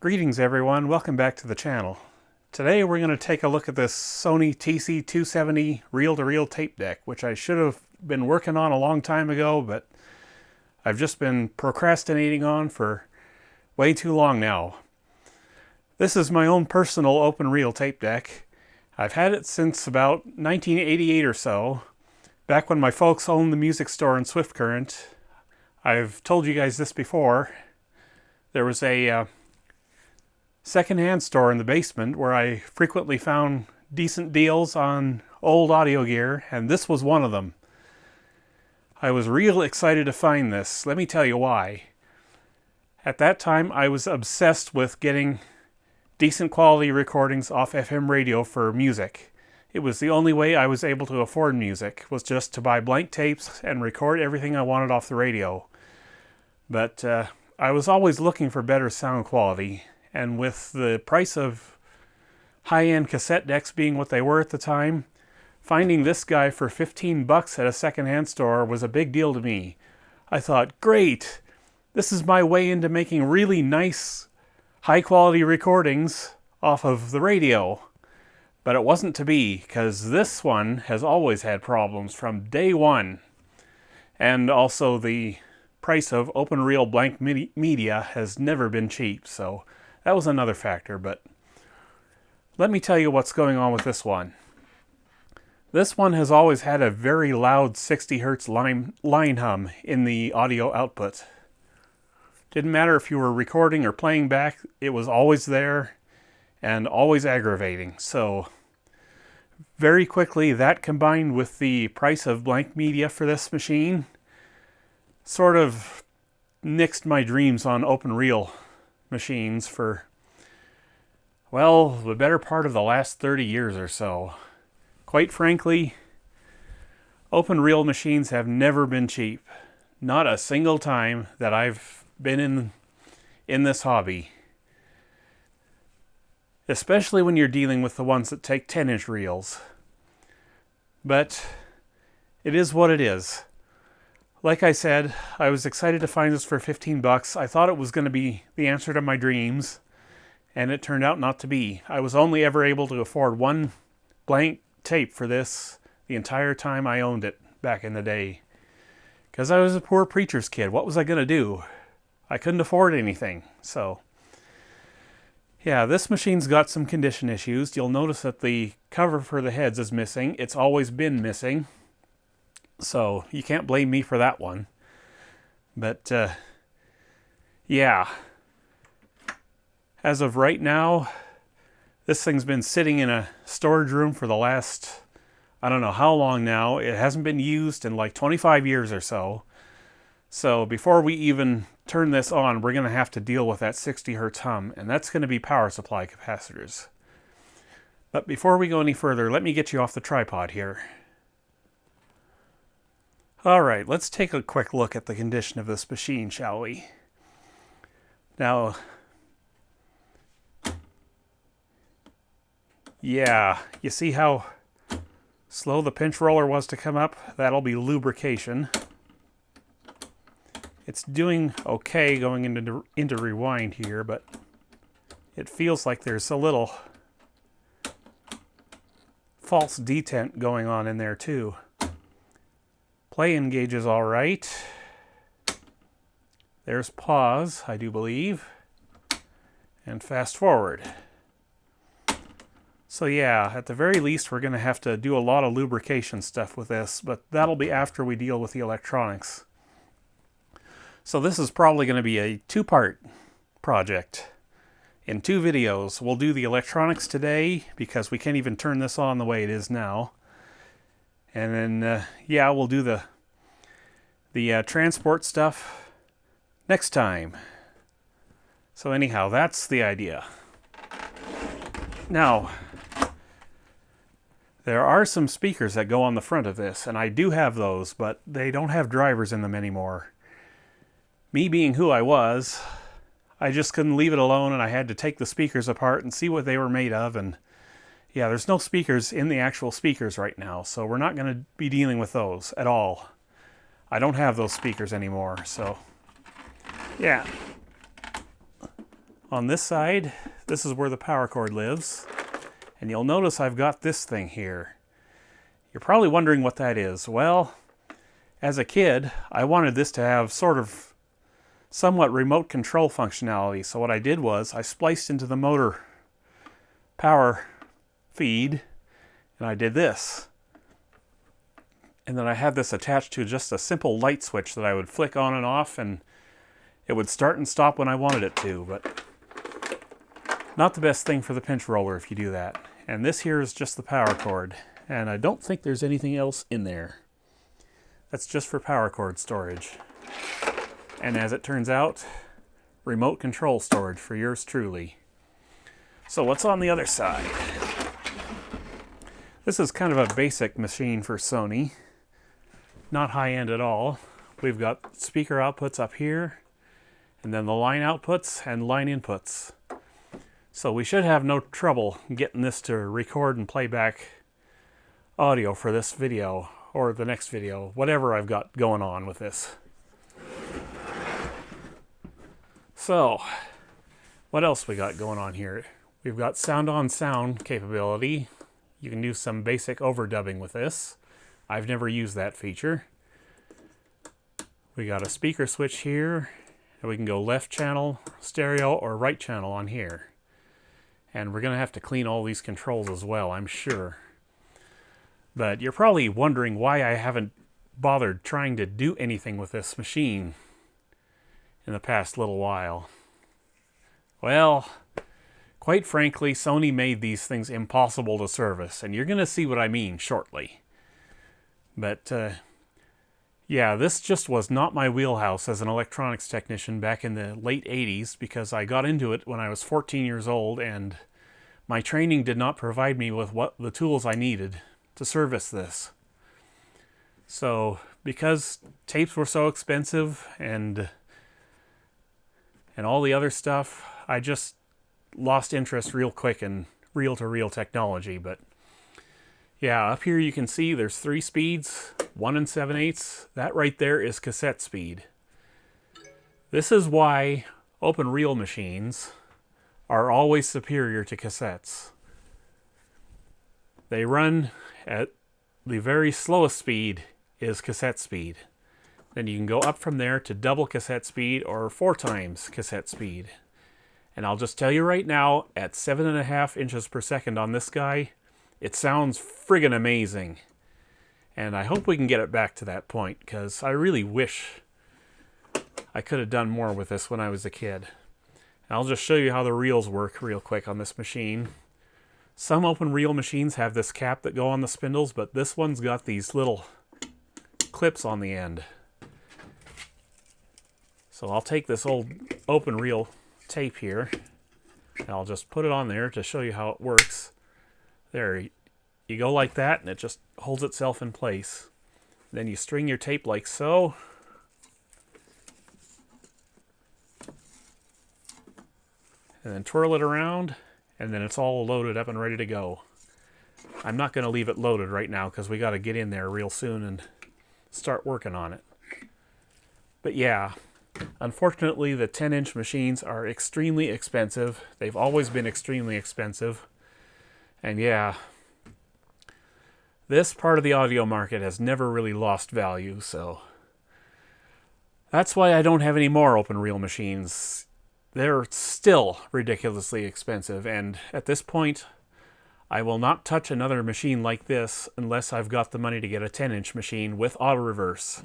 Greetings everyone, welcome back to the channel. Today we're going to take a look at this Sony TC-270 reel-to-reel tape deck, which I should have been working on a long time ago, but I've just been procrastinating on for way too long now. This is my own personal open reel tape deck. I've had it since about 1988 or so, back when my folks owned the music store in Swift Current. I've told you guys this before. There was a secondhand store in the basement where I frequently found decent deals on old audio gear, and this was one of them. I was real excited to find this. Let me tell you why. At that time, I was obsessed with getting decent quality recordings off FM radio for music. It was the only way I was able to afford music, was just to buy blank tapes and record everything I wanted off the radio. But I was always looking for better sound quality. And with the price of high-end cassette decks being what they were at the time, finding this guy for 15 bucks at a secondhand store was a big deal to me. I thought, great! This is my way into making really nice, high-quality recordings off of the radio. But it wasn't to be, because this one has always had problems from day one. And also the price of open reel blank media has never been cheap, so that was another factor. But let me tell you what's going on with this one. This one has always had a very loud 60 hertz line hum in the audio output. Didn't matter if you were recording or playing back, it was always there and always aggravating. So very quickly, that combined with the price of blank media for this machine sort of nixed my dreams on open reel machines for, well, the better part of the last 30 years or so. Quite frankly, open reel machines have never been cheap. Not a single time that I've been in this hobby. Especially when you're dealing with the ones that take 10-inch reels. But it is what it is. Like I said, I was excited to find this for 15 bucks. I thought it was going to be the answer to my dreams, and it turned out not to be. I was only ever able to afford one blank tape for this the entire time I owned it back in the day. Because I was a poor preacher's kid. What was I going to do? I couldn't afford anything. So, yeah, this machine's got some condition issues. You'll notice that the cover for the heads is missing. It's always been missing. So you can't blame me for that one. But yeah, as of right now, this thing's been sitting in a storage room for the last, I don't know how long now. It hasn't been used in like 25 years or so. So before we even turn this on, we're going to have to deal with that 60 hertz hum, and that's going to be power supply capacitors. But before we go any further, let me get you off the tripod here. Alright, let's take a quick look at the condition of this machine, shall we? Now, yeah, you see how slow the pinch roller was to come up? That'll be lubrication. It's doing okay going into rewind here, but it feels like there's a little false detent going on in there too. Play engage is all right. There's pause, I do believe. And fast forward. So yeah, at the very least we're going to have to do a lot of lubrication stuff with this, but that'll be after we deal with the electronics. So this is probably going to be a two-part project. In 2 videos, we'll do the electronics today because we can't even turn this on the way it is now. And then, yeah, we'll do the transport stuff next time. So anyhow, that's the idea. Now, there are some speakers that go on the front of this, and I do have those, but they don't have drivers in them anymore. Me being who I was, I just couldn't leave it alone, and I had to take the speakers apart and see what they were made of, and yeah, there's no speakers in the actual speakers right now, so we're not going to be dealing with those at all. I don't have those speakers anymore, so yeah. On this side, this is where the power cord lives. And you'll notice I've got this thing here. You're probably wondering what that is. Well, as a kid, I wanted this to have sort of somewhat remote control functionality. So what I did was I spliced into the motor power feed, and I did this. And then I had this attached to just a simple light switch that I would flick on and off, and it would start and stop when I wanted it to, but not the best thing for the pinch roller if you do that. And this here is just the power cord, and I don't think there's anything else in there. That's just for power cord storage. And as it turns out, remote control storage for yours truly. So what's on the other side? This is kind of a basic machine for Sony. Not high-end at all. We've got speaker outputs up here, and then the line outputs and line inputs. So we should have no trouble getting this to record and play back audio for this video, or the next video, whatever I've got going on with this. So, what else we got going on here? We've got sound-on-sound capability. You can do some basic overdubbing with this. I've never used that feature. We got a speaker switch here, and we can go left channel, stereo, or right channel on here. And we're going to have to clean all these controls as well, I'm sure. But you're probably wondering why I haven't bothered trying to do anything with this machine in the past little while. Well, quite frankly, Sony made these things impossible to service, and you're going to see what I mean shortly. But, yeah, this just was not my wheelhouse as an electronics technician back in the late 80s, because I got into it when I was 14 years old, and my training did not provide me with the tools I needed to service this. So, because tapes were so expensive and all the other stuff, I just lost interest real quick in reel-to-reel technology. But yeah, up here you can see there's 3 speeds, 1 7/8. That right there is cassette speed. This is why open reel machines are always superior to cassettes. They run at the very slowest speed is cassette speed. Then you can go up from there to double cassette speed or 4 times cassette speed. And I'll just tell you right now, at 7.5 inches per second on this guy, it sounds friggin' amazing. And I hope we can get it back to that point, because I really wish I could have done more with this when I was a kid. And I'll just show you how the reels work real quick on this machine. Some open reel machines have this cap that go on the spindles, but this one's got these little clips on the end. So I'll take this old open reel tape here, and I'll just put it on there to show you how it works. There, you go like that, and it just holds itself in place. Then you string your tape like so. And then twirl it around, and then it's all loaded up and ready to go. I'm not going to leave it loaded right now because we got to get in there real soon and start working on it. But yeah, unfortunately the 10-inch machines are extremely expensive. They've always been extremely expensive. And yeah, this part of the audio market has never really lost value, so that's why I don't have any more open reel machines. They're still ridiculously expensive, and at this point, I will not touch another machine like this unless I've got the money to get a 10-inch machine with auto reverse.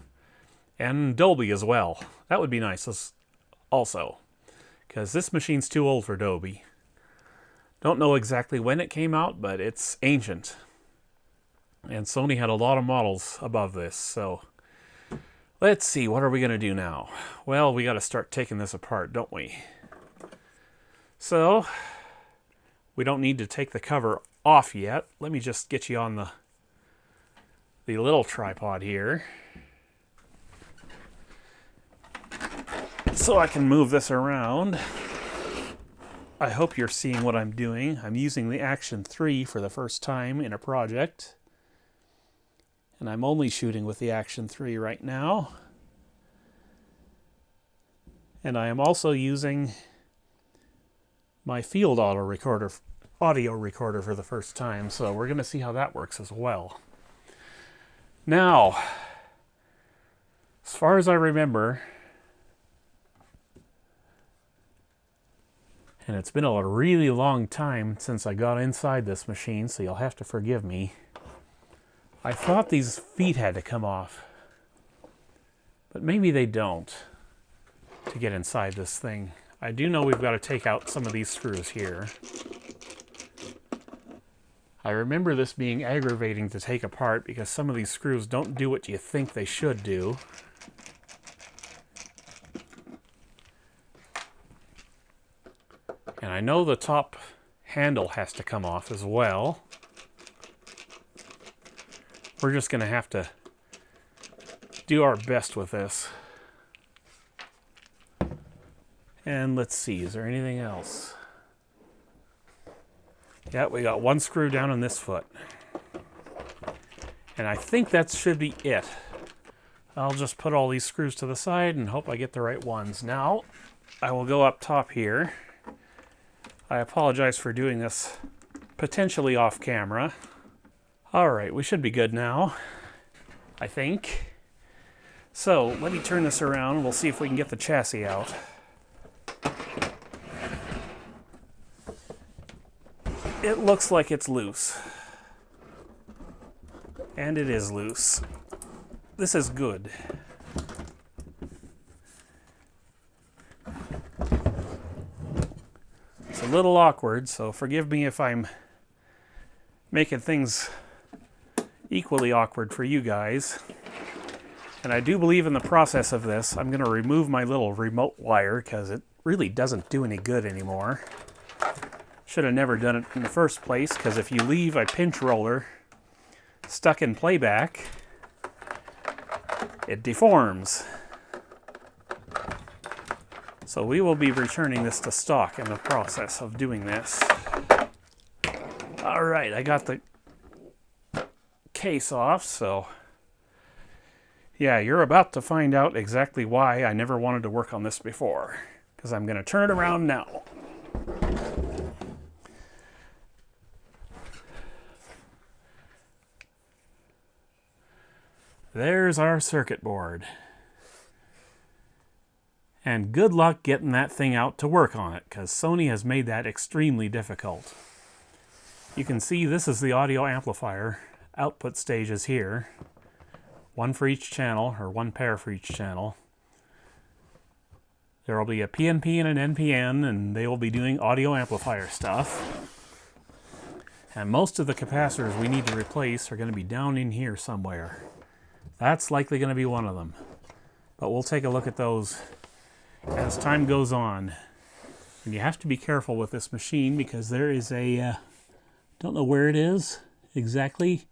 And Dolby as well. That would be nice also, because this machine's too old for Dolby. Don't know exactly when it came out, but it's ancient. And Sony had a lot of models above this, so let's see, what are we going to do now? Well, we got to start taking this apart, don't we? So, we don't need to take the cover off yet. Let me just get you on the little tripod here, so I can move this around. I hope you're seeing what I'm doing. I'm using the Action 3 for the first time in a project. And I'm only shooting with the Action 3 right now. And I am also using my field audio recorder for the first time, so we're going to see how that works as well. Now, as far as I remember, and it's been a really long time since I got inside this machine, so you'll have to forgive me, I thought these feet had to come off, but maybe they don't to get inside this thing. I do know we've got to take out some of these screws here. I remember this being aggravating to take apart because some of these screws don't do what you think they should do. And I know the top handle has to come off as well. We're just going to have to do our best with this. And let's see, is there anything else? Yeah, we got one screw down in this foot. And I think that should be it. I'll just put all these screws to the side and hope I get the right ones. Now, I will go up top here. I apologize for doing this potentially off camera. Alright, we should be good now, I think. So, let me turn this around and we'll see if we can get the chassis out. It looks like it's loose. And it is loose. This is good. It's a little awkward, so forgive me if I'm making things equally awkward for you guys. And I do believe in the process of this, I'm going to remove my little remote wire because it really doesn't do any good anymore. Should have never done it in the first place, because if you leave a pinch roller stuck in playback, it deforms. So we will be returning this to stock in the process of doing this. Alright, I got the case off, so yeah, you're about to find out exactly why I never wanted to work on this before, because I'm going to turn it around now. There's our circuit board. And good luck getting that thing out to work on it, because Sony has made that extremely difficult. You can see this is the audio amplifier. Output stages here. One for each channel, or one pair for each channel. There will be a PNP and an NPN, and they will be doing audio amplifier stuff. And most of the capacitors we need to replace are going to be down in here somewhere. That's likely going to be one of them. But we'll take a look at those as time goes on. And you have to be careful with this machine because there is a, don't know where it is exactly,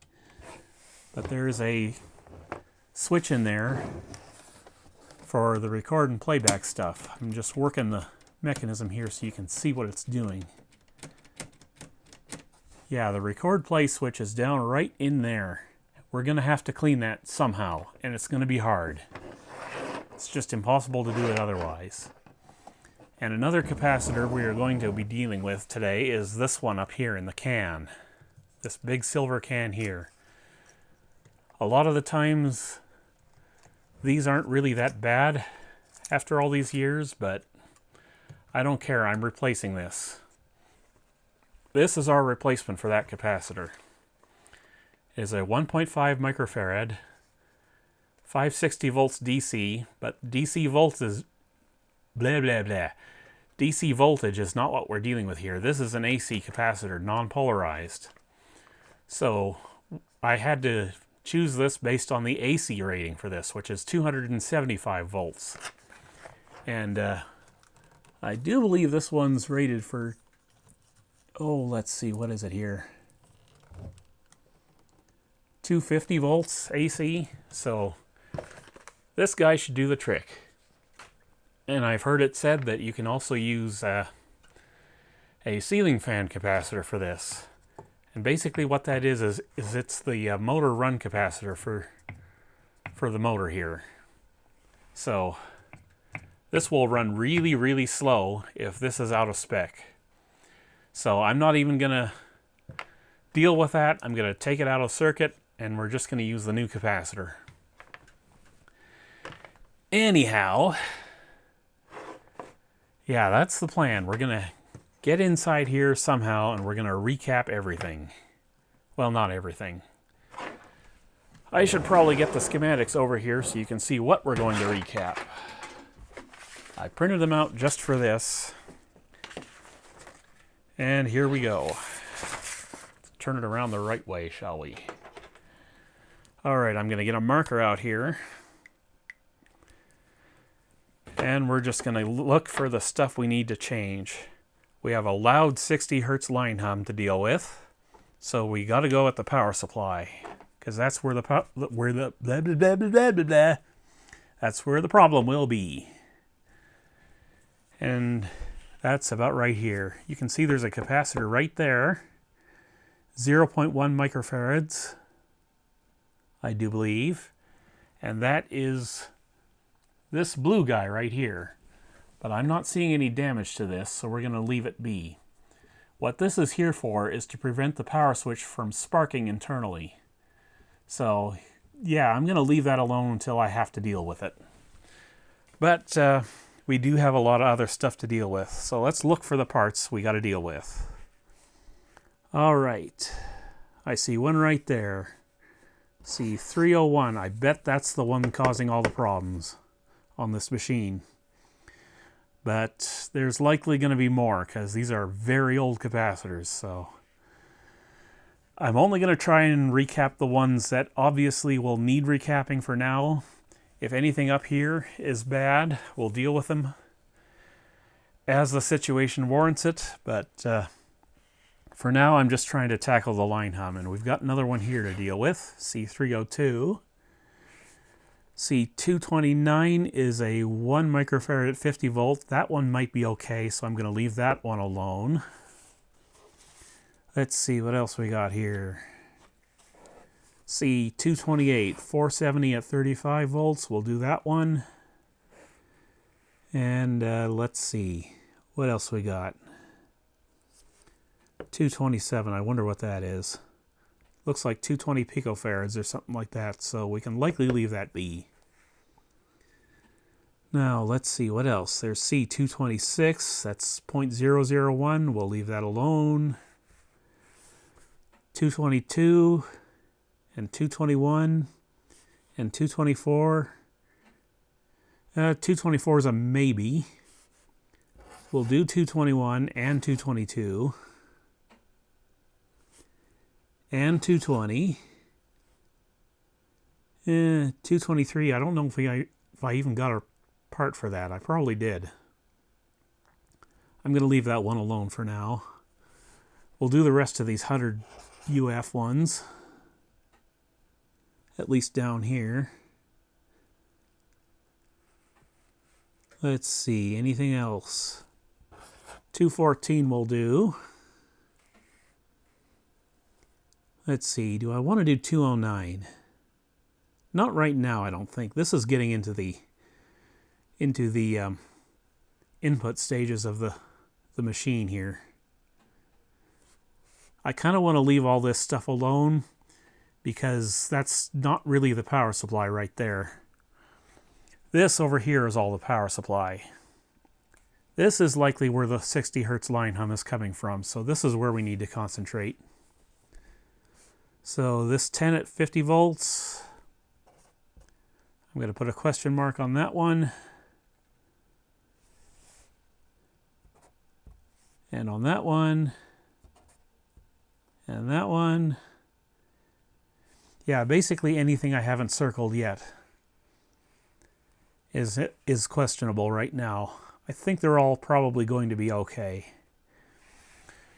but there is a switch in there for the record and playback stuff. I'm just working the mechanism here so you can see what it's doing. Yeah, the record play switch is down right in there. We're going to have to clean that somehow, and it's going to be hard. It's just impossible to do it otherwise. And another capacitor we are going to be dealing with today is this one up here in the can. This big silver can here. A lot of the times, these aren't really that bad after all these years, but I don't care, I'm replacing this. This is our replacement for that capacitor. It is a 1.5 microfarad, 560 volts DC, but DC volts is blah blah blah. DC voltage is not what we're dealing with here. This is an AC capacitor, non-polarized. So I had to choose this based on the AC rating for this, which is 275 volts. And I do believe this one's rated for, oh, let's see, what is it here? 250 volts AC, so this guy should do the trick. And I've heard it said that you can also use a ceiling fan capacitor for this. And basically what that is it's the motor run capacitor for the motor here. So this will run really, really slow if this is out of spec. So I'm not even going to deal with that. I'm going to take it out of circuit, and we're just going to use the new capacitor. Anyhow, yeah, that's the plan. We're going to get inside here somehow, and we're going to recap everything. Well, not everything. I should probably get the schematics over here so you can see what we're going to recap. I printed them out just for this. And here we go. Let's turn it around the right way, shall we? Alright, I'm going to get a marker out here. And we're just going to look for the stuff we need to change. We have a loud 60 Hertz line hum to deal with. So we got to go at the power supply. Because that's where the that's where the problem will be. And that's about right here. You can see there's a capacitor right there. 0.1 microfarads, I do believe. And that is this blue guy right here. But I'm not seeing any damage to this, so we're going to leave it be. What this is here for is to prevent the power switch from sparking internally. So, yeah, I'm going to leave that alone until I have to deal with it. But we do have a lot of other stuff to deal with. So let's look for the parts we got to deal with. All right. I see one right there. C301. I bet that's the one causing all the problems on this machine. But there's likely going to be more because these are very old capacitors. So I'm only going to try and recap the ones that obviously will need recapping for now. If anything up here is bad, we'll deal with them as the situation warrants it. But for now, I'm just trying to tackle the line hum. And we've got another one here to deal with, C302. C229 is a 1 microfarad at 50 volt. That one might be okay, so I'm going to leave that one alone. Let's see what else we got here. C228, 470 at 35 volts. We'll do that one. And let's see. What else we got? 227. I wonder what that is. Looks like 220 picofarads or something like that, so we can likely leave that be. Now, let's see, what else? There's C226, that's 0.001, we'll leave that alone. 222, and 221, and 224. 224 is a maybe. We'll do 221 and 222. And 220. 223, I don't know if I even got a part for that. I probably did. I'm going to leave that one alone for now. We'll do the rest of these 100 UF ones. At least down here. Let's see, anything else? 214 will do. Let's see, do I want to do 209? Not right now, I don't think. This is getting into the input stages of the machine here. I kind of want to leave all this stuff alone because that's not really the power supply right there. This over here is all the power supply. This is likely where the 60 Hertz line hum is coming from, so this is where we need to concentrate. So this 10 at 50 volts, I'm going to put a question mark on that one. And on that one. And that one. Yeah, basically anything I haven't circled yet is questionable right now. I think they're all probably going to be okay.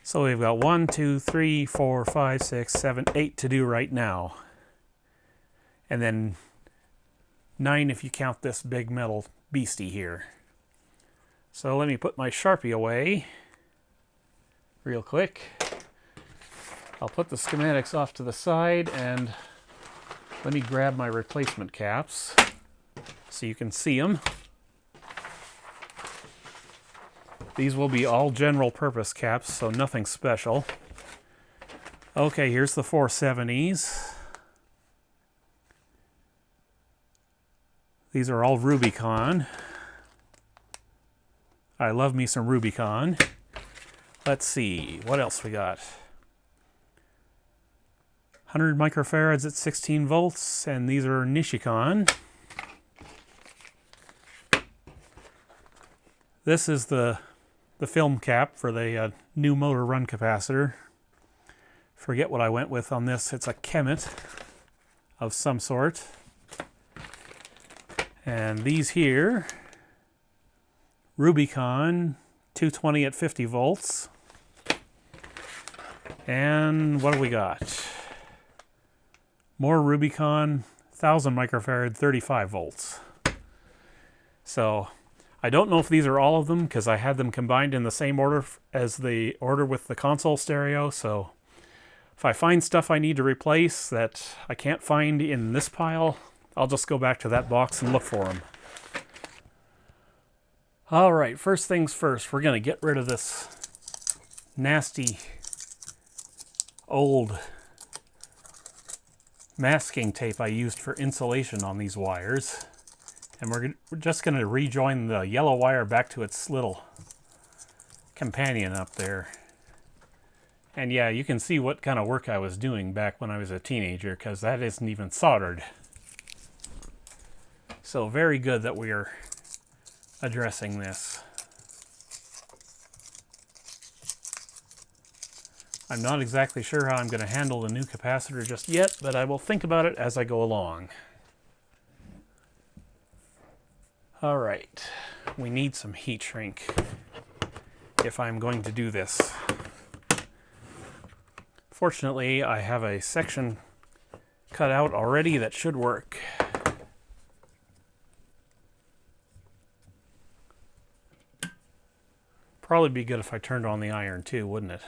So we've got 1, 2, 3, 4, 5, 6, 7, 8 to do right now. And then 9 if you count this big metal beastie here. So let me put my Sharpie away real quick. I'll put the schematics off to the side and let me grab my replacement caps so you can see them. These will be all general purpose caps, so nothing special. Okay, here's the 470s. These are all Rubicon. I love me some Rubicon. Let's see, what else we got? 100 microfarads at 16 volts, and these are Nikon. This is the film cap for the new motor run capacitor. Forget what I went with on this. It's a Kemet of some sort. And these here, Rubicon 220 at 50 volts. And what do we got? More Rubicon 1000 microfarad 35 volts. So I don't know if these are all of them because I had them combined in the same order as the order with the console stereo. So if I find stuff I need to replace that I can't find in this pile, I'll just go back to that box and look for them. All right, first things first, we're going to get rid of this nasty old masking tape I used for insulation on these wires. And we're just going to rejoin the yellow wire back to its little companion up there. And yeah, you can see what kind of work I was doing back when I was a teenager, because that isn't even soldered. So very good that we are addressing this. I'm not exactly sure how I'm going to handle the new capacitor just yet, but I will think about it as I go along. All right, we need some heat shrink if I'm going to do this. Fortunately, I have a section cut out already that should work. Probably be good if I turned on the iron too, wouldn't it?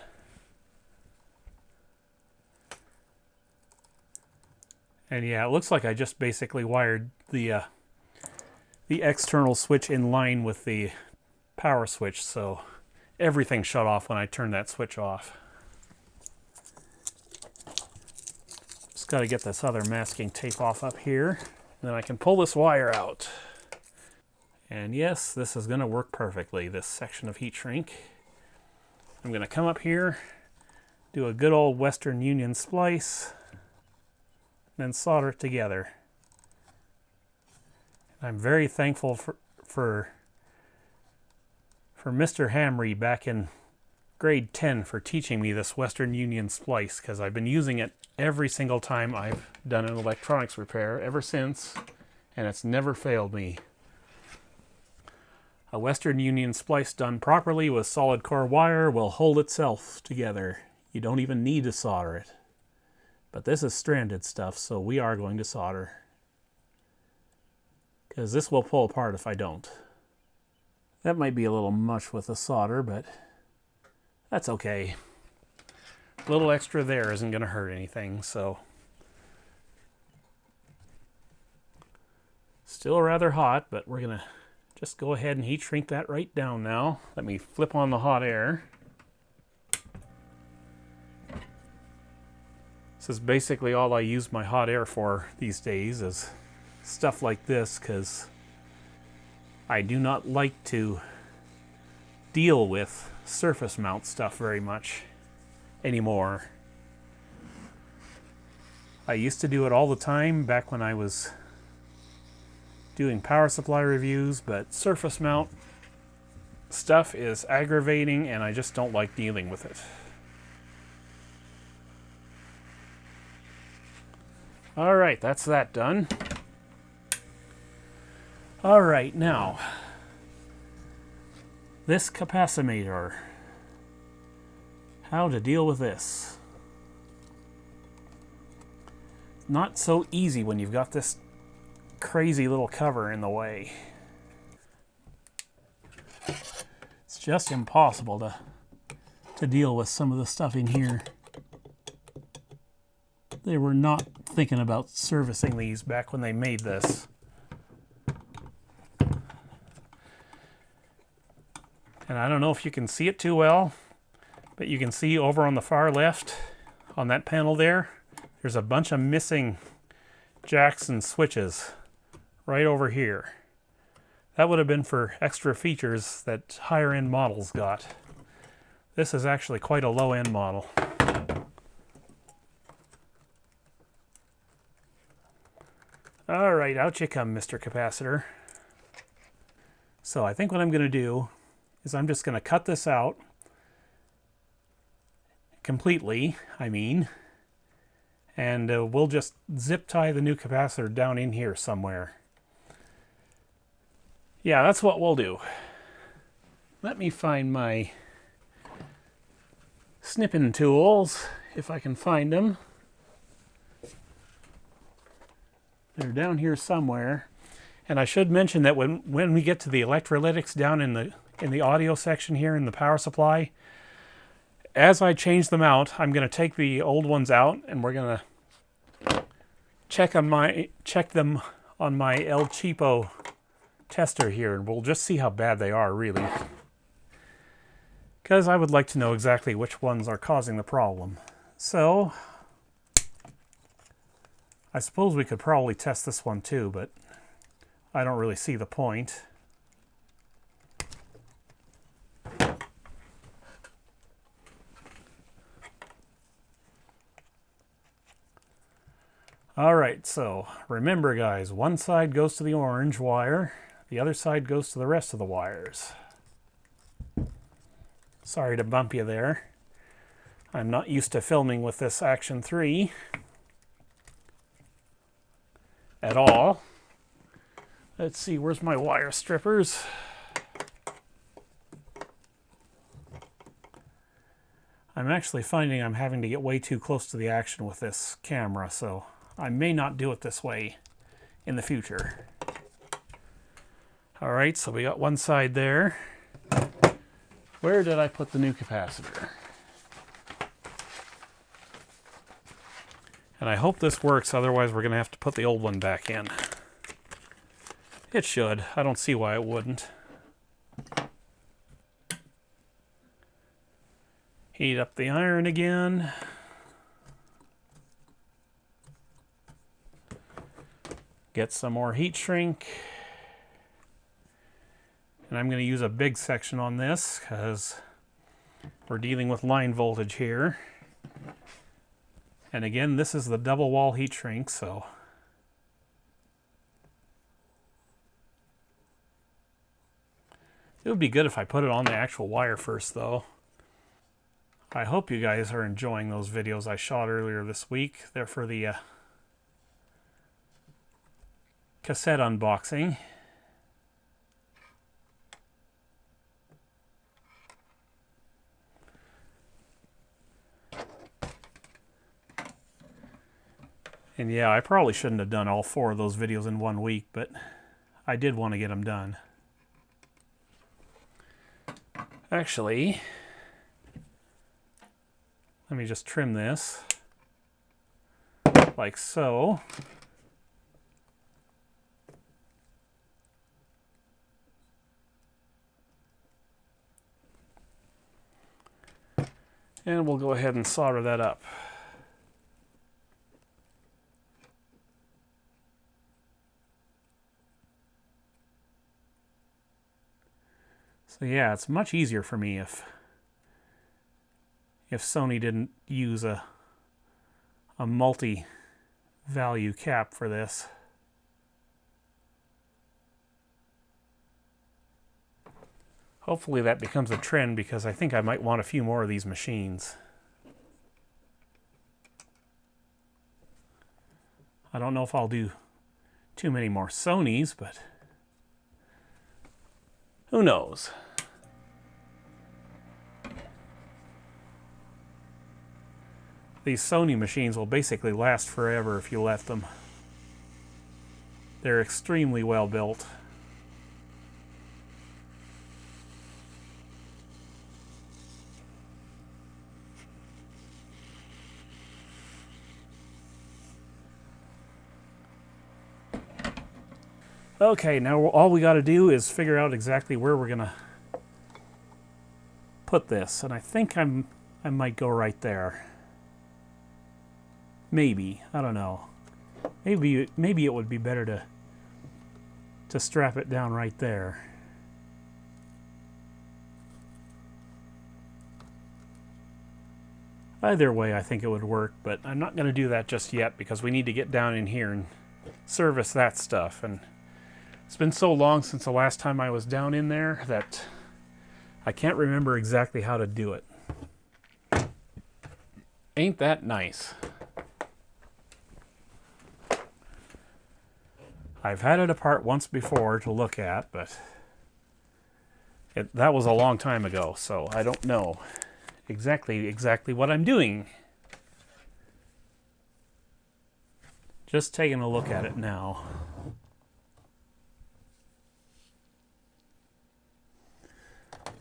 And yeah, it looks like I just basically wired the external switch in line with the power switch, so everything shut off when I turned that switch off. Just got to get this other masking tape off up here, and then I can pull this wire out. And yes, this is going to work perfectly, this section of heat shrink. I'm going to come up here, do a good old Western Union splice, and then solder it together. I'm very thankful for Mr. Hamry back in grade 10 for teaching me this Western Union splice, because I've been using it every single time I've done an electronics repair ever since, and it's never failed me. A Western Union splice done properly with solid core wire will hold itself together. You don't even need to solder it. But this is stranded stuff, so we are going to solder, because this will pull apart if I don't. That might be a little much with the solder, but that's okay. A little extra there isn't going to hurt anything, so. Still rather hot, but we're going to just go ahead and heat shrink that right down now. Let me flip on the hot air. This is basically all I use my hot air for these days, is stuff like this, because I do not like to deal with surface mount stuff very much anymore. I used to do it all the time back when I was doing power supply reviews, but surface mount stuff is aggravating and I just don't like dealing with it. All right, that's that done. All right, now, this capacitor. How to deal with this. Not so easy when you've got this crazy little cover in the way. It's just impossible to deal with some of the stuff in here. They were not thinking about servicing these back when they made this. And I don't know if you can see it too well, but you can see over on the far left on that panel there, there's a bunch of missing jacks and switches right over here. That would have been for extra features that higher end models got. This is actually quite a low end model. All right, out you come, Mr. Capacitor. So I think what I'm going to do is I'm just going to cut this out completely, and we'll just zip tie the new capacitor down in here somewhere. Yeah, that's what we'll do. Let me find my snipping tools, if I can find them. They're down here somewhere. And I should mention that when we get to the electrolytics down in the audio section here in the power supply, as I change them out, I'm going to take the old ones out and we're going to check them on my El Cheapo tester here, and we'll just see how bad they are, really. Because I would like to know exactly which ones are causing the problem. So, I suppose we could probably test this one too, but I don't really see the point. Alright, so remember guys, one side goes to the orange wire, the other side goes to the rest of the wires. Sorry to bump you there. I'm not used to filming with this Action 3 at all. Let's see, where's my wire strippers? I'm actually finding I'm having to get way too close to the action with this camera, so I may not do it this way in the future. Alright, so we got one side there. Where did I put the new capacitor? And I hope this works, otherwise we're going to have to put the old one back in. It should. I don't see why it wouldn't. Heat up the iron again. Get some more heat shrink. And I'm going to use a big section on this because we're dealing with line voltage here. And again, this is the double wall heat shrink, so it would be good if I put it on the actual wire first, though. I hope you guys are enjoying those videos I shot earlier this week. They're for the cassette unboxing. And yeah, I probably shouldn't have done all 4 of those videos in 1 week, but I did want to get them done. Actually, let me just trim this like so. And we'll go ahead and solder that up. So yeah, it's much easier for me if Sony didn't use a multi-value cap for this. Hopefully that becomes a trend, because I think I might want a few more of these machines. I don't know if I'll do too many more Sonys, but who knows? These Sony machines will basically last forever if you let them. They're extremely well built. Okay, now all we got to do is figure out exactly where we're going to put this, and I think I might go right there. Maybe, I don't know. Maybe it would be better to strap it down right there. Either way, I think it would work, but I'm not going to do that just yet because we need to get down in here and service that stuff. And it's been so long since the last time I was down in there that I can't remember exactly how to do it. Ain't that nice? I've had it apart once before to look at, but that was a long time ago, so I don't know exactly what I'm doing. Just taking a look at it now.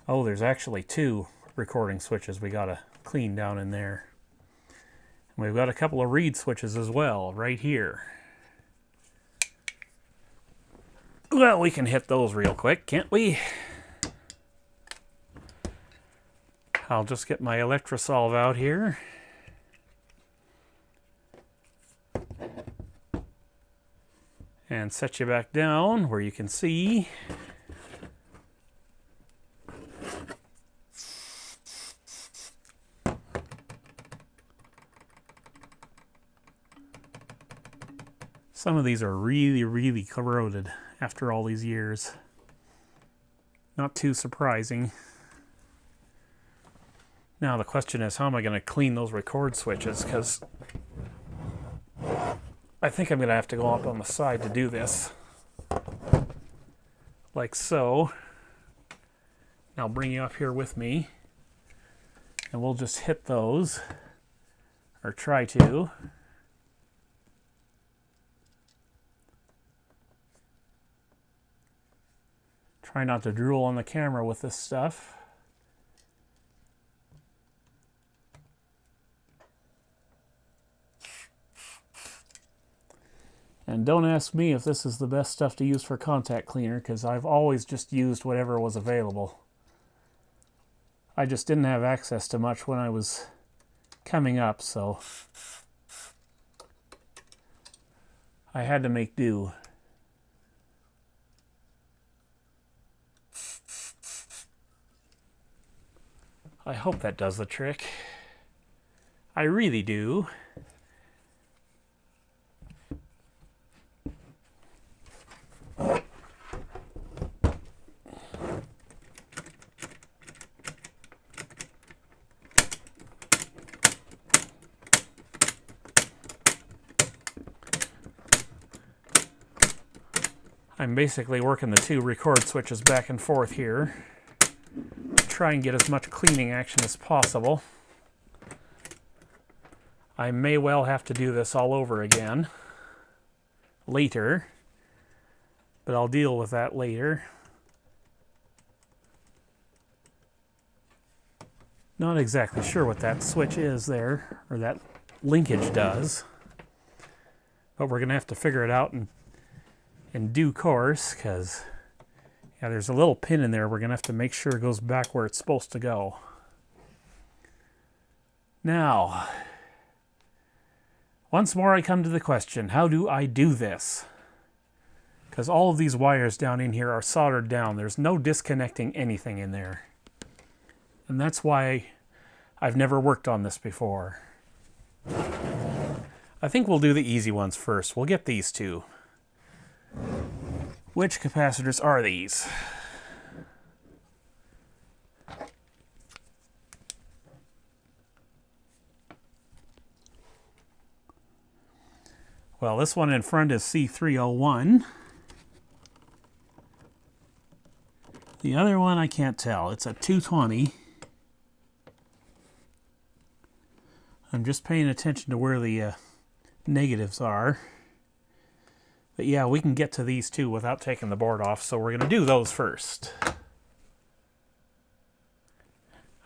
Oh, there's actually 2 recording switches we gotta clean down in there. And we've got a couple of reed switches as well, right here. Well, we can hit those real quick, can't we? I'll just get my Electrosolve out here. And set you back down where you can see. Some of these are really, really corroded after all these years. Not too surprising. Now the question is, how am I going to clean those record switches? Because I think I'm going to have to go up on the side to do this. Like so. I'll bring you up here with me. And we'll just hit those. Or try to. Try not to drool on the camera with this stuff. And don't ask me if this is the best stuff to use for contact cleaner, because I've always just used whatever was available. I just didn't have access to much when I was coming up, so I had to make do. I hope that does the trick. I really do. I'm basically working the 2 record switches back and forth here. Try and get as much cleaning action as possible. I may well have to do this all over again later, but I'll deal with that later. Not exactly sure what that switch is there, or that linkage does, but we're going to have to figure it out in due course, because yeah, there's a little pin in there. We're going to have to make sure it goes back where it's supposed to go. Now, once more I come to the question, how do I do this? Because all of these wires down in here are soldered down. There's no disconnecting anything in there. And that's why I've never worked on this before. I think we'll do the easy ones first. We'll get these 2. Which capacitors are these? Well, this one in front is C301. The other one I can't tell. It's a 220. I'm just paying attention to where the negatives are. But yeah, we can get to these 2 without taking the board off, so we're going to do those first.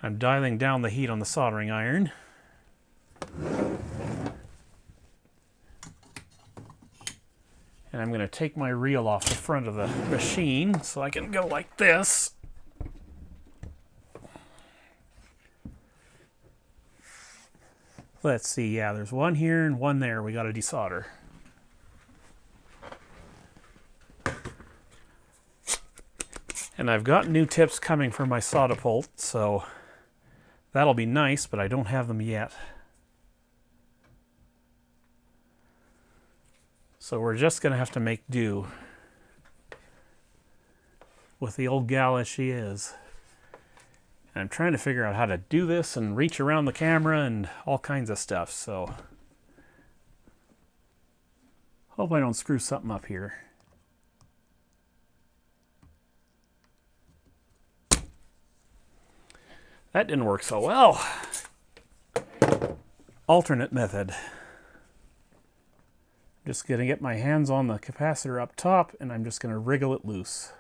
I'm dialing down the heat on the soldering iron. And I'm going to take my reel off the front of the machine so I can go like this. Let's see, yeah, there's one here and one there we got to desolder. And I've got new tips coming for my solder pult, so that'll be nice, but I don't have them yet. So we're just going to have to make do with the old gal as she is. And I'm trying to figure out how to do this and reach around the camera and all kinds of stuff, so hope I don't screw something up here. That didn't work so well. Alternate method. Just going to get my hands on the capacitor up top and I'm just going to wriggle it loose.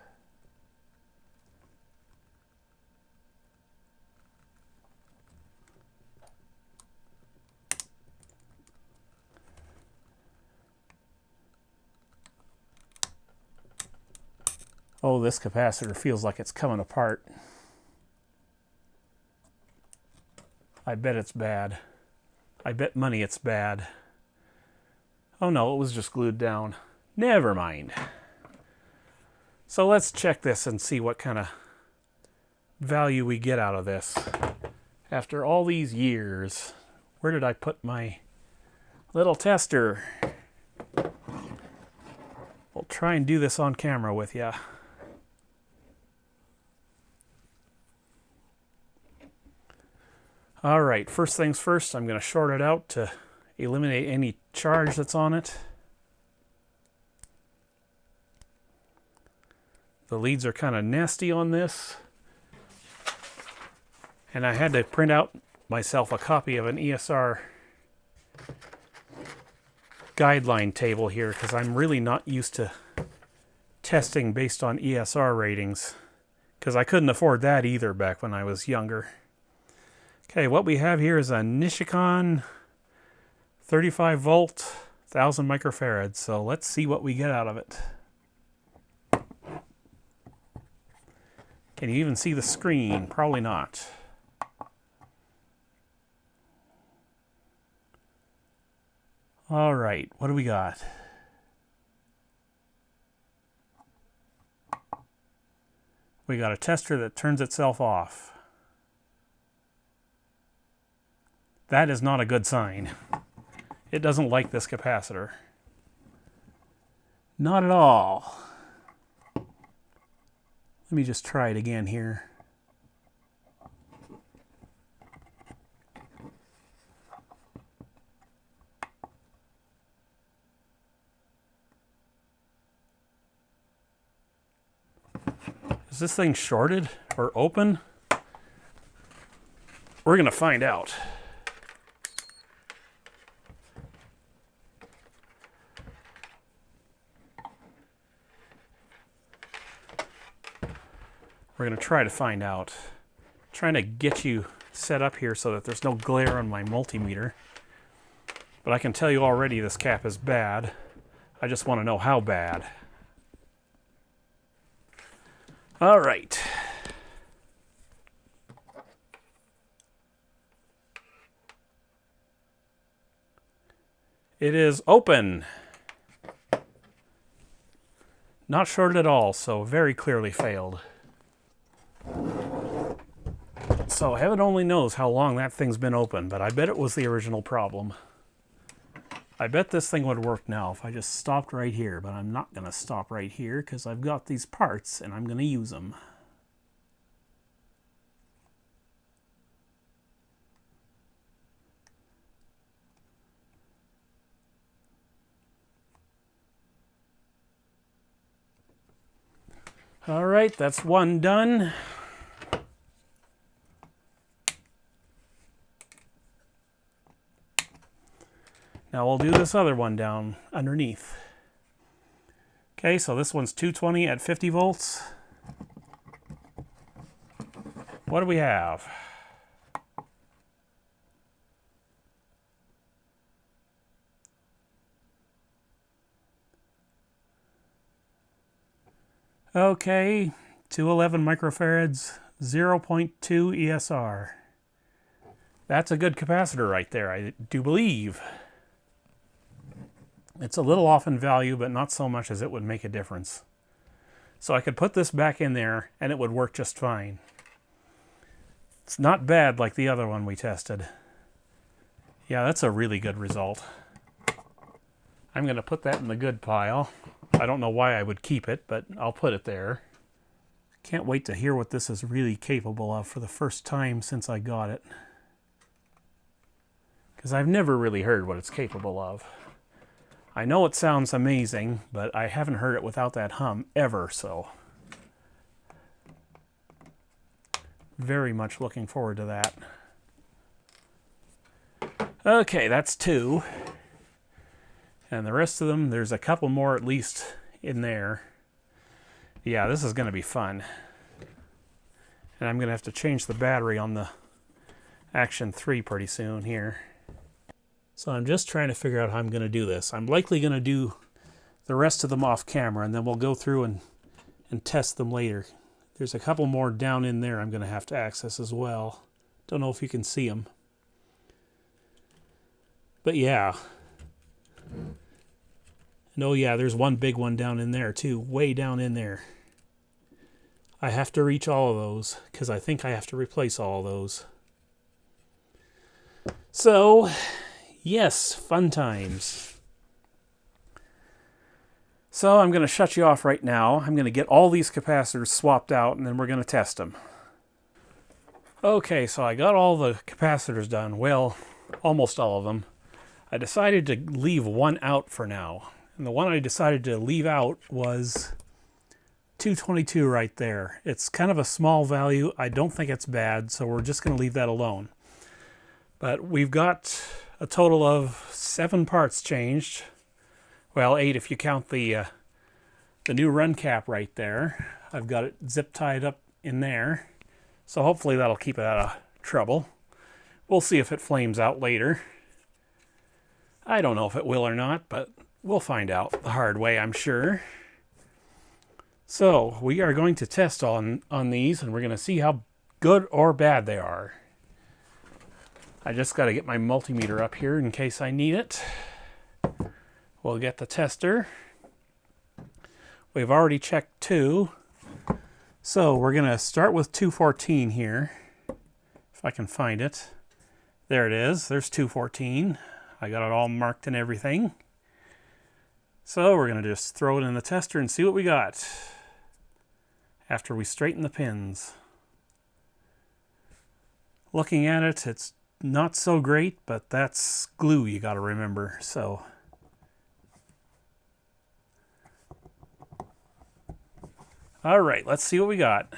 Oh, this capacitor feels like it's coming apart. I bet it's bad. I bet money it's bad. Oh no, it was just glued down. Never mind. So let's check this and see what kind of value we get out of this. After all these years, where did I put my little tester? We'll try and do this on camera with you. All right, first things first, I'm going to short it out to eliminate any charge that's on it. The leads are kind of nasty on this. And I had to print out myself a copy of an ESR guideline table here because I'm really not used to testing based on ESR ratings because I couldn't afford that either back when I was younger. Okay, what we have here is a Nikon 35 volt, 1000 microfarads. So let's see what we get out of it. Can you even see the screen? Probably not. All right, what do we got? We got a tester that turns itself off. That is not a good sign. It doesn't like this capacitor. Not at all. Let me just try it again here. Is this thing shorted or open? We're going to find out. We're going to try to find out. I'm trying to get you set up here so that there's no glare on my multimeter. But I can tell you already this cap is bad. I just want to know how bad. All right. It is open. Not shorted at all, so very clearly failed. So heaven only knows how long that thing's been open, but I bet it was the original problem. I bet this thing would work now if I just stopped right here, but I'm not going to stop right here because I've got these parts and I'm going to use them. All right, that's one done. Now we'll do this other one down underneath. Okay, so this one's 220 at 50 volts. What do we have? Okay, 211 microfarads, 0.2 ESR. That's a good capacitor right there, I do believe. It's a little off in value, but not so much as it would make a difference. So I could put this back in there and it would work just fine. It's not bad like the other one we tested. Yeah, that's a really good result. I'm going to put that in the good pile. I don't know why I would keep it, but I'll put it there. Can't wait to hear what this is really capable of for the first time since I got it. Because I've never really heard what it's capable of. I know it sounds amazing, but I haven't heard it without that hum ever, so. Very much looking forward to that. Okay, that's 2. And the rest of them, there's a couple more at least in there. Yeah, this is going to be fun. And I'm going to have to change the battery on the Action 3 pretty soon here. So I'm just trying to figure out how I'm going to do this. I'm likely going to do the rest of them off camera, and then we'll go through and test them later. There's a couple more down in there I'm going to have to access as well. Don't know if you can see them. But yeah. And oh yeah, there's one big one down in there too, way down in there. I have to reach all of those, because I think I have to replace all of those. So, yes, fun times. So I'm going to shut you off right now. I'm going to get all these capacitors swapped out, and then we're going to test them. Okay, so I got all the capacitors done. Well, almost all of them. I decided to leave one out for now. And the one I decided to leave out was 222 right there. It's kind of a small value. I don't think it's bad, so we're just going to leave that alone. But we've got a total of 7 parts changed. Well, 8 if you count the new run cap right there. I've got it zip tied up in there. So hopefully that'll keep it out of trouble. We'll see if it flames out later. I don't know if it will or not, but we'll find out the hard way, I'm sure. So we are going to test on these, and we're going to see how good or bad they are. I just got to get my multimeter up here in case I need it. We'll get the tester. We've already checked 2. So we're going to start with 214 here. If I can find it. There it is. There's 214. I got it all marked and everything. So we're going to just throw it in the tester and see what we got after we straighten the pins. Looking at it, it's not so great, but that's glue, you got to remember. So all right, let's see what we got.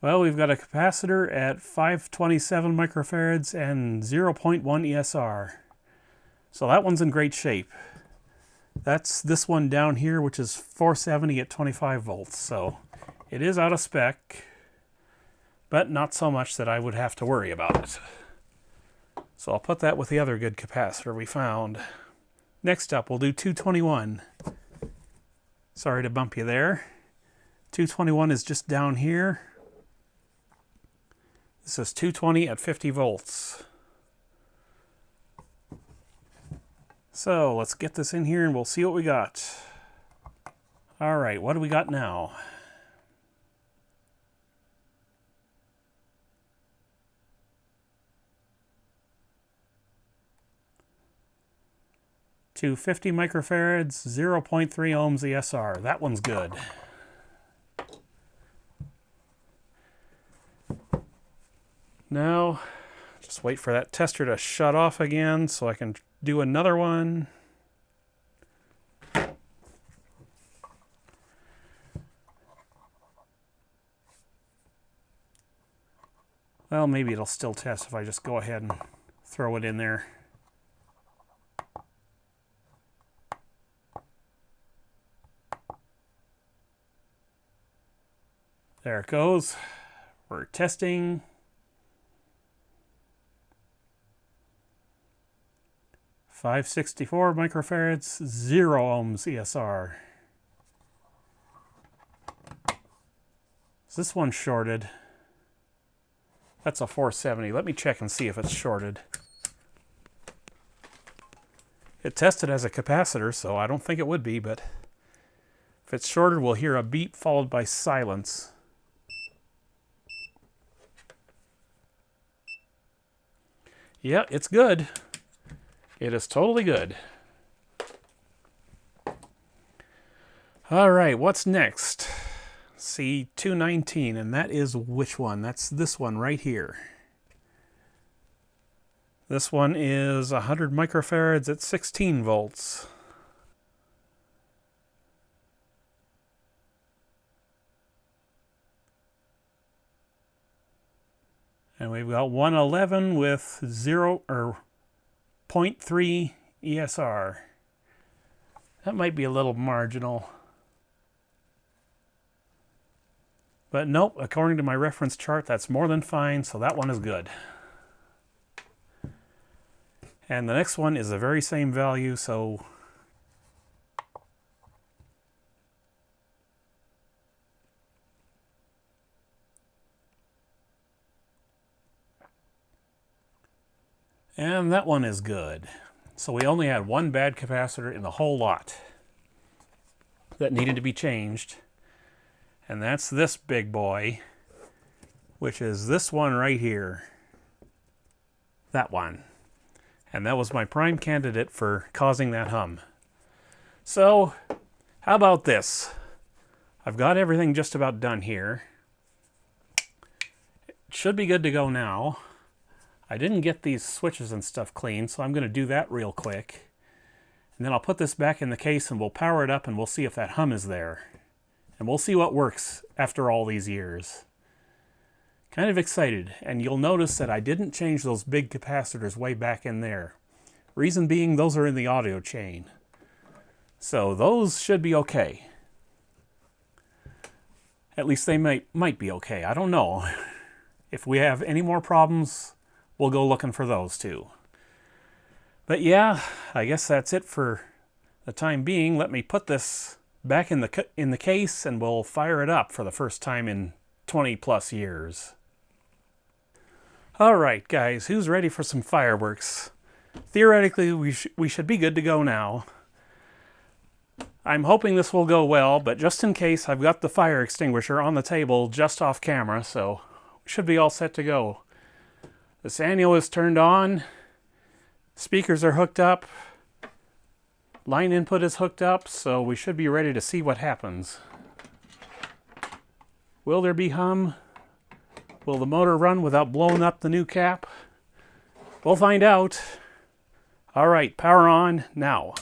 Well, we've got a capacitor at 527 microfarads and 0.1 ESR. So that one's in great shape. That's this one down here, which is 470 at 25 volts. So it is out of spec, but not so much that I would have to worry about it. So I'll put that with the other good capacitor we found. Next up, we'll do 221. Sorry to bump you there. 221 is just down here. This is 220 at 50 volts. So let's get this in here and we'll see what we got. All right, what do we got now? To 50 microfarads, 0.3 ohms ESR. That one's good. Now, just wait for that tester to shut off again so I can do another one. Well, maybe it'll still test if I just go ahead and throw it in there. There it goes. We're testing. 564 microfarads, 0 ohms ESR. Is this one shorted? That's a 470. Let me check and see if it's shorted. It tested as a capacitor, so I don't think it would be, but if it's shorted, we'll hear a beep followed by silence. Yeah, it's good. It is totally good. All right, what's next? C219, and that is which one? That's this one right here. This one is 100 microfarads at 16 volts. And we've got 111 with 0.3 ESR. That might be a little marginal. But nope, according to my reference chart, that's more than fine, so that one is good. And the next one is the very same value, so and that one is good. So we only had one bad capacitor in the whole lot that needed to be changed. And that's this big boy, which is this one right here. That one. And that was my prime candidate for causing that hum. So, how about this? I've got everything just about done here. It should be good to go now. I didn't get these switches and stuff clean, so I'm going to do that real quick. And then I'll put this back in the case and we'll power it up and we'll see if that hum is there. And we'll see what works after all these years. Kind of excited, and you'll notice that I didn't change those big capacitors way back in there. Reason being, those are in the audio chain. So those should be okay. At least they might be okay. I don't know. If we have any more problems, we'll go looking for those too. But yeah, I guess that's it for the time being. Let me put this back in the case and we'll fire it up for the first time in 20 plus years. All right, guys, who's ready for some fireworks? Theoretically, we should be good to go now. I'm hoping this will go well, but just in case, I've got the fire extinguisher on the table just off camera, so we should be all set to go. The Sanyo is turned on, speakers are hooked up, line input is hooked up, so we should be ready to see what happens. Will there be hum? Will the motor run without blowing up the new cap? We'll find out. All right, power on now.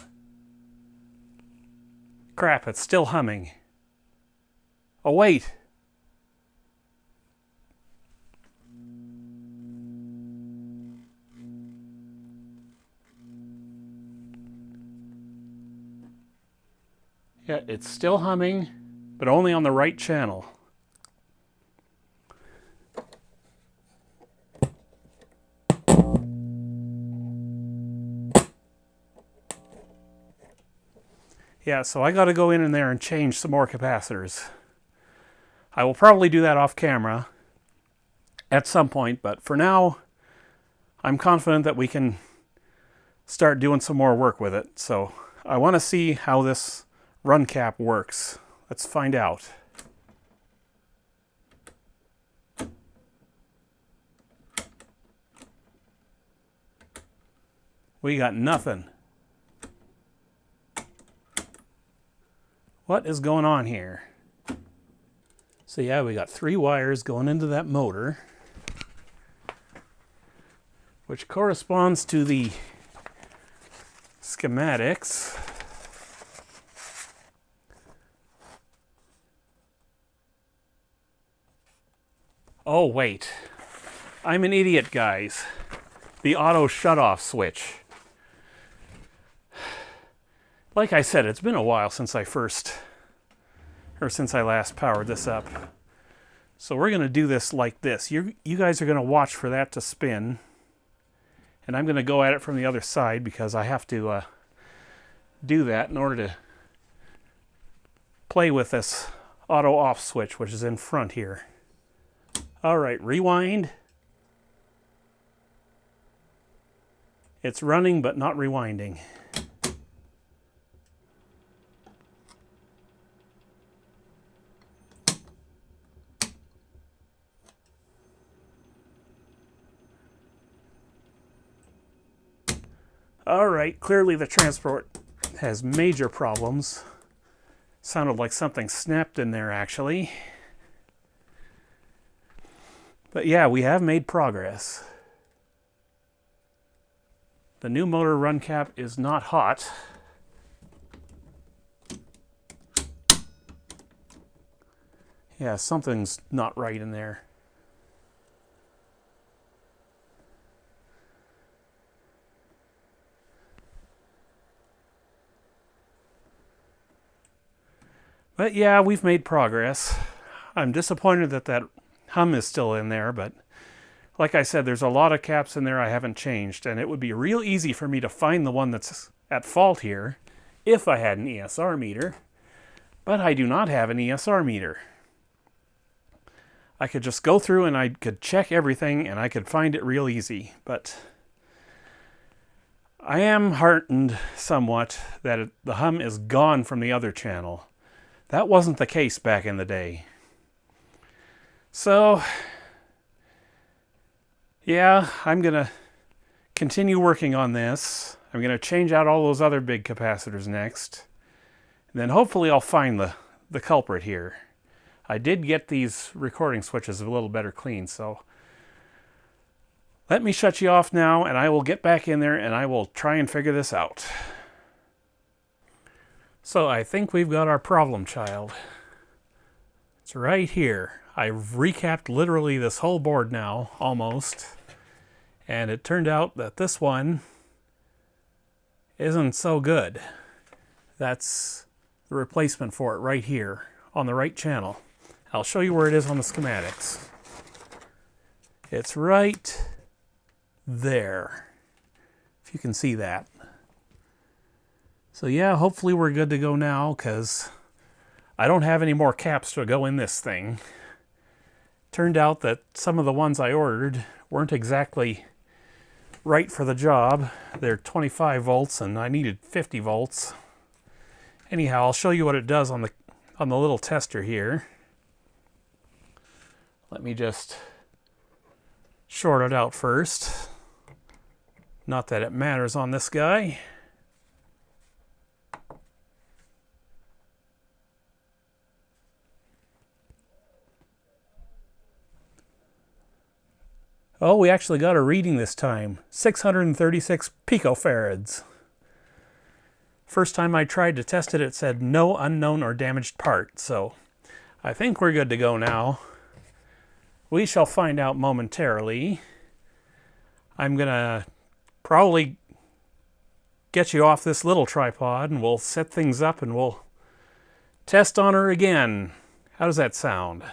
Crap, it's still humming. Oh, wait. Yeah, it's still humming, but only on the right channel. Yeah, so I got to go in there and change some more capacitors. I will probably do that off camera at some point, but for now, I'm confident that we can start doing some more work with it. So I want to see how this run cap works. Let's find out. We got nothing. What is going on here? So yeah, we got 3 wires going into that motor, which corresponds to the schematics. Oh wait, I'm an idiot, guys. The auto shut-off switch. Like I said, it's been a while since since I last powered this up. So we're going to do this like this. You guys are going to watch for that to spin. And I'm going to go at it from the other side because I have to do that in order to play with this auto off switch, which is in front here. All right, rewind. It's running but not rewinding. All right, clearly the transport has major problems. Sounded like something snapped in there, actually. But yeah, we have made progress. The new motor run cap is not hot. Yeah, something's not right in there. But yeah, we've made progress. I'm disappointed that that hum is still in there, but like I said, there's a lot of caps in there I haven't changed, and it would be real easy for me to find the one that's at fault here if I had an ESR meter, but I do not have an ESR meter. I could just go through and I could check everything and I could find it real easy, but I am heartened somewhat that the hum is gone from the other channel. That wasn't the case back in the day. So, yeah, I'm going to continue working on this. I'm going to change out all those other big capacitors next. And then hopefully I'll find the culprit here. I did get these recording switches a little better cleaned, so let me shut you off now and I will get back in there and I will try and figure this out. So I think we've got our problem child. It's right here. I've recapped literally this whole board now, almost. And it turned out that this one isn't so good. That's the replacement for it right here on the right channel. I'll show you where it is on the schematics. It's right there, if you can see that. So yeah, hopefully we're good to go now, because I don't have any more caps to go in this thing. Turned out that some of the ones I ordered weren't exactly right for the job. They're 25 volts and I needed 50 volts. Anyhow, I'll show you what it does on the little tester here. Let me just short it out first. Not that it matters on this guy. Oh, we actually got a reading this time. 636 picofarads. First time I tried to test it, it said no unknown or damaged part. So I think we're good to go now. We shall find out momentarily. I'm going to probably get you off this little tripod and we'll set things up and we'll test on her again. How does that sound?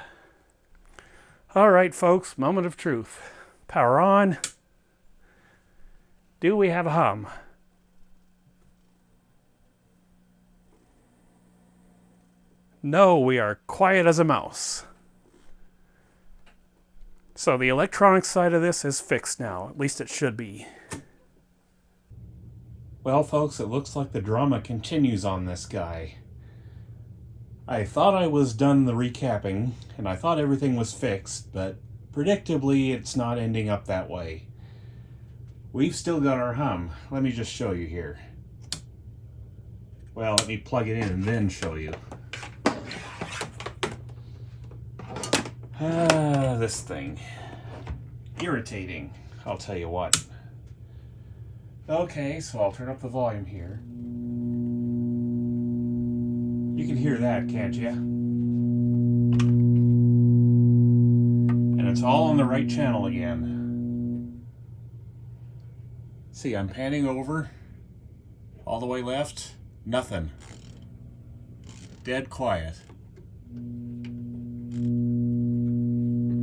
All right, folks, moment of truth. Power on. Do we have a hum? No, we are quiet as a mouse. So the electronics side of this is fixed now. At least it should be. Well, folks, it looks like the drama continues on this guy. I thought I was done the recapping, and I thought everything was fixed, but predictably, it's not ending up that way. We've still got our hum. Let me just show you here. Well, let me plug it in and then show you. This thing. Irritating, I'll tell you what. Okay, so I'll turn up the volume here. You can hear that, can't you? And it's all on the right channel again. See, I'm panning over. All the way left, nothing. Dead quiet.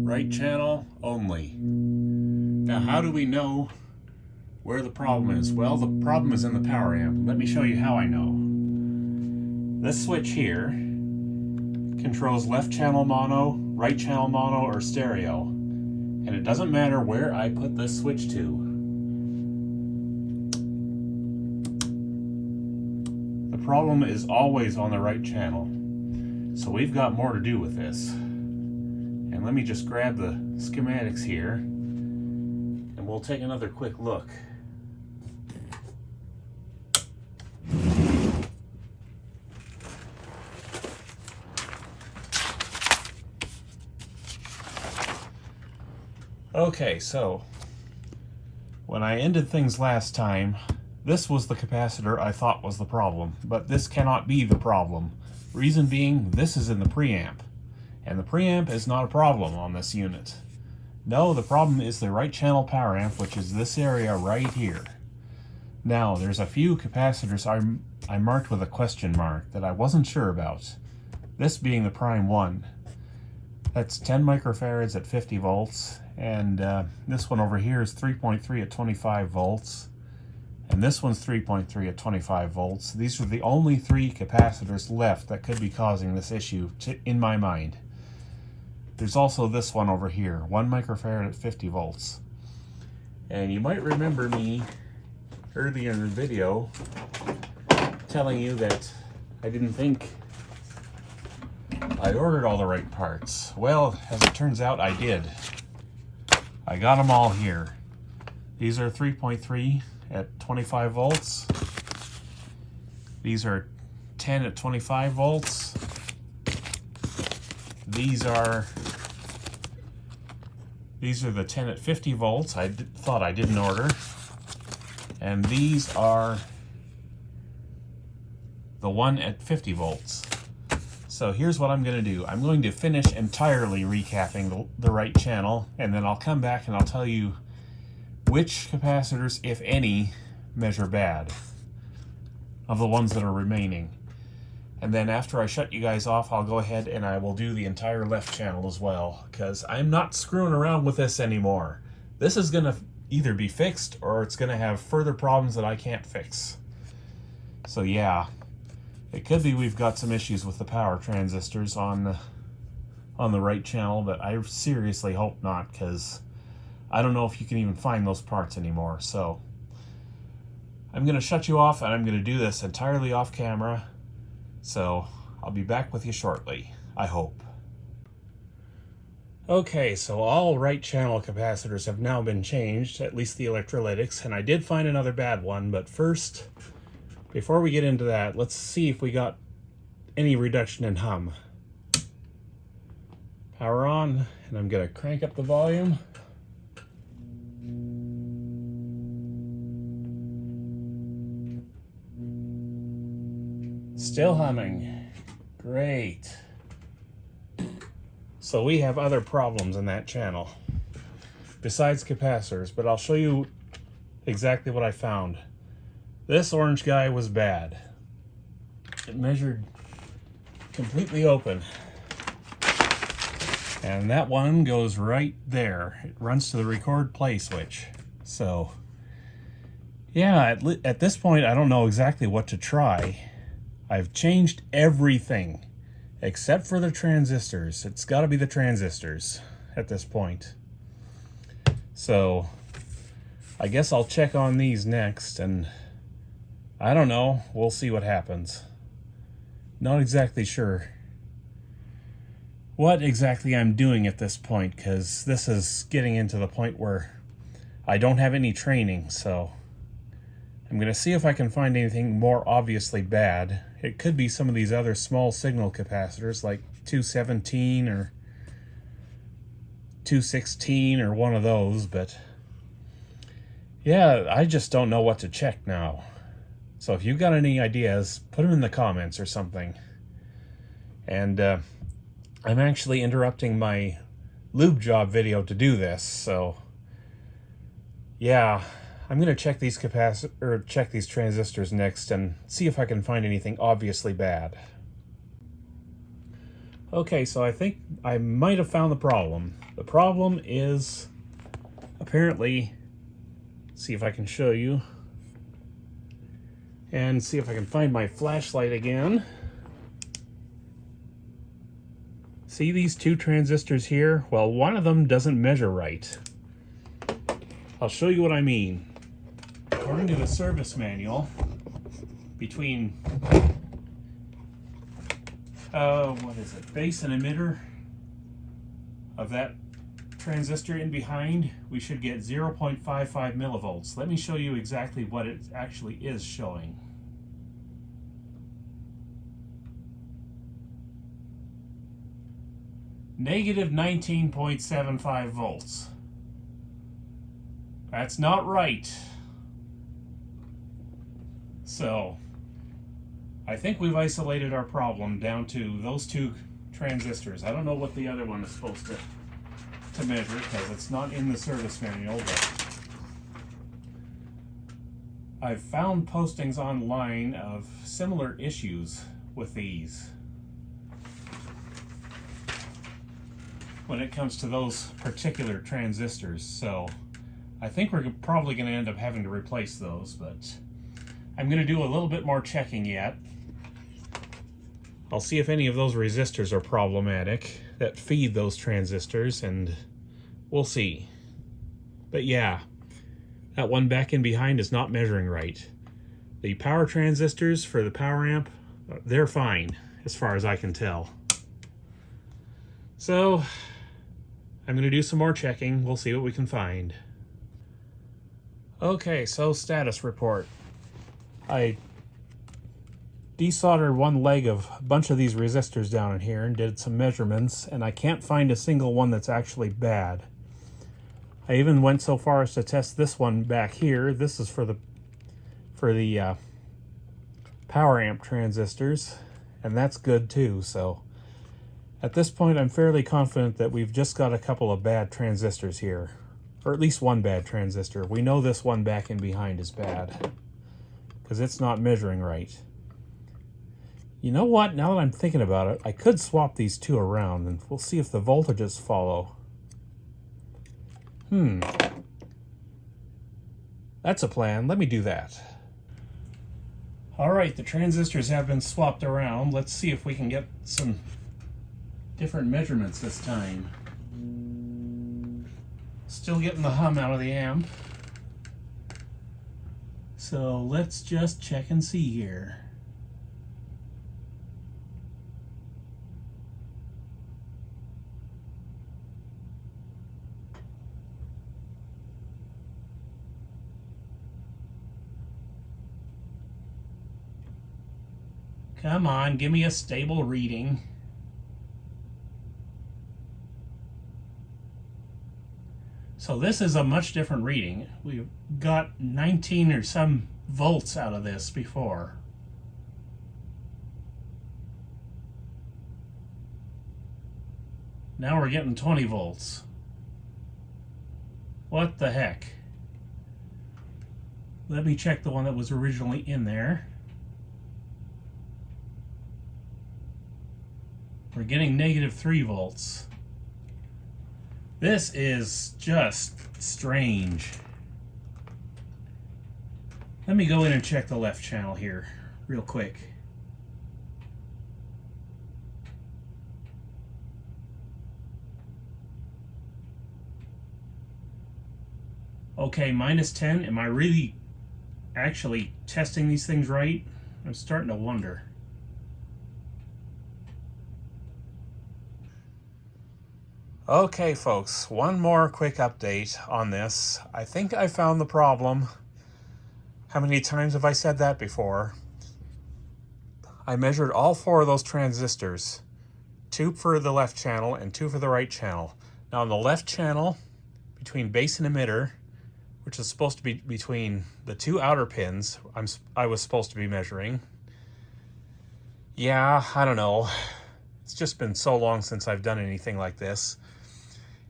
Right channel only. Now, how do we know where the problem is. Well, the problem is in the power amp. Let me show you how I know. This switch here controls left channel mono, right channel mono, or stereo. And it doesn't matter where I put this switch to. The problem is always on the right channel. So we've got more to do with this. And let me just grab the schematics here and we'll take another quick look. Okay, so when I ended things last time, this was the capacitor I thought was the problem, but this cannot be the problem. Reason being, this is in the preamp, and the preamp is not a problem on this unit. No, the problem is the right channel power amp, which is this area right here. Now, there's a few capacitors I marked with a question mark that I wasn't sure about. This being the prime one. That's 10 microfarads at 50 volts, and this one over here is 3.3 at 25 volts, and this one's 3.3 at 25 volts. These are the only three capacitors left that could be causing this issue, in my mind. There's also this one over here, 1 microfarad at 50 volts. And you might remember me earlier in the video telling you that I didn't think I ordered all the right parts. Well, as it turns out, I did. I got them all here. These are 3.3 at 25 volts. These are 10 at 25 volts. These are the 10 at 50 volts I thought I didn't order. And these are the 1 at 50 volts. So here's what I'm going to do. I'm going to finish entirely recapping the right channel, and then I'll come back and I'll tell you which capacitors, if any, measure bad of the ones that are remaining. And then after I shut you guys off, I'll go ahead and I will do the entire left channel as well, because I'm not screwing around with this anymore. This is going to either be fixed or it's going to have further problems that I can't fix. So yeah. It could be we've got some issues with the power transistors on the right channel, but I seriously hope not, because I don't know if you can even find those parts anymore. So I'm going to shut you off, and I'm going to do this entirely off camera. So I'll be back with you shortly, I hope. Okay, so all right channel capacitors have now been changed, at least the electrolytics, and I did find another bad one, but first, before we get into that, let's see if we got any reduction in hum. Power on, and I'm going to crank up the volume. Still humming. Great. So we have other problems in that channel besides capacitors, but I'll show you exactly what I found. This orange guy was bad. It measured completely open. And that one goes right there. It runs to the record play switch. So, yeah, at this point, I don't know exactly what to try. I've changed everything except for the transistors. It's got to be the transistors at this point. So, I guess I'll check on these next, and I don't know. We'll see what happens. Not exactly sure what exactly I'm doing at this point, because this is getting into the point where I don't have any training, so I'm going to see if I can find anything more obviously bad. It could be some of these other small signal capacitors like 217 or 216 or one of those, but yeah, I just don't know what to check now. So if you've got any ideas, put them in the comments or something. And I'm actually interrupting my lube job video to do this, so yeah, I'm going to check these check these transistors next and see if I can find anything obviously bad. Okay, so I think I might have found the problem. The problem is apparently See if I can show you. And see if I can find my flashlight again. See these two transistors here? Well, one of them doesn't measure right. I'll show you what I mean. According to the service manual, between what is it, base and emitter of that transistor in behind, we should get 0.55 millivolts. Let me show you exactly what it actually is showing. Negative 19.75 volts. That's not right. So, I think we've isolated our problem down to those two transistors. I don't know what the other one is supposed to measure because it's not in the service manual, but I've found postings online of similar issues with these when it comes to those particular transistors. So I think we're probably going to end up having to replace those, but I'm going to do a little bit more checking yet. I'll see if any of those resistors are problematic that feed those transistors, and we'll see. But yeah, that one back in behind is not measuring right. The power transistors for the power amp, they're fine as far as I can tell. So I'm going to do some more checking. We'll see what we can find. Okay, so status report. I desoldered one leg of a bunch of these resistors down in here and did some measurements, and I can't find a single one that's actually bad. I even went so far as to test this one back here. This is for the power amp transistors, and that's good too. So at this point, I'm fairly confident that we've just got a couple of bad transistors here, or at least one bad transistor. We know this one back in behind is bad because it's not measuring right. You know what? Now that I'm thinking about it, I could swap these two around and we'll see if the voltages follow. That's a plan. Let me do that. Alright, the transistors have been swapped around. Let's see if we can get some different measurements this time. Still getting the hum out of the amp. So let's just check and see here. Come on, give me a stable reading. So this is a much different reading. We've got 19 or some volts out of this before. Now we're getting 20 volts. What the heck? Let me check the one that was originally in there. We're getting -3 volts. This is just strange. Let me go in and check the left channel here real quick. Okay, -10. Am I really actually testing these things right? I'm starting to wonder. Okay, folks, one more quick update on this. I think I found the problem. How many times have I said that before? I measured all 4 of those transistors, 2 for the left channel and 2 for the right channel. Now on the left channel, between base and emitter, which is supposed to be between the 2 outer pins, I was supposed to be measuring. Yeah, I don't know. It's just been so long since I've done anything like this.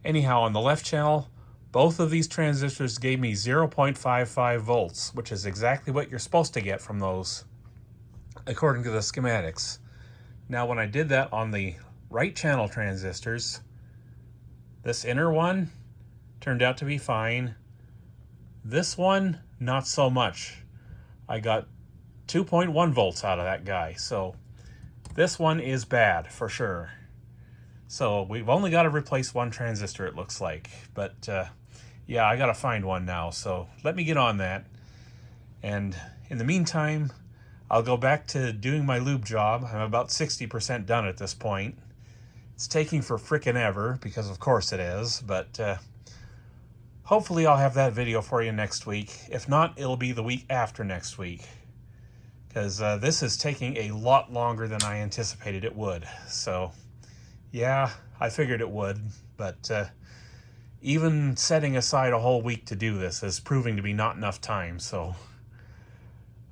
Anyhow, on the left channel, both of these transistors gave me 0.55 volts, which is exactly what you're supposed to get from those, according to the schematics. Now, when I did that on the right channel transistors, this inner one turned out to be fine. This one, not so much. I got 2.1 volts out of that guy, so this one is bad for sure. So we've only got to replace one transistor, it looks like. But yeah, I got to find one now, so let me get on that. And in the meantime, I'll go back to doing my lube job. I'm about 60% done at this point. It's taking for frickin' ever, because of course it is, but hopefully I'll have that video for you next week. If not, it'll be the week after next week, because this is taking a lot longer than I anticipated it would. So yeah, I figured it would, but even setting aside a whole week to do this is proving to be not enough time, so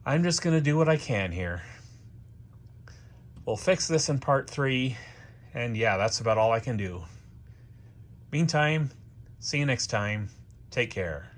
I'm just going to do what I can here. We'll fix this in part 3, and yeah, that's about all I can do. Meantime, see you next time. Take care.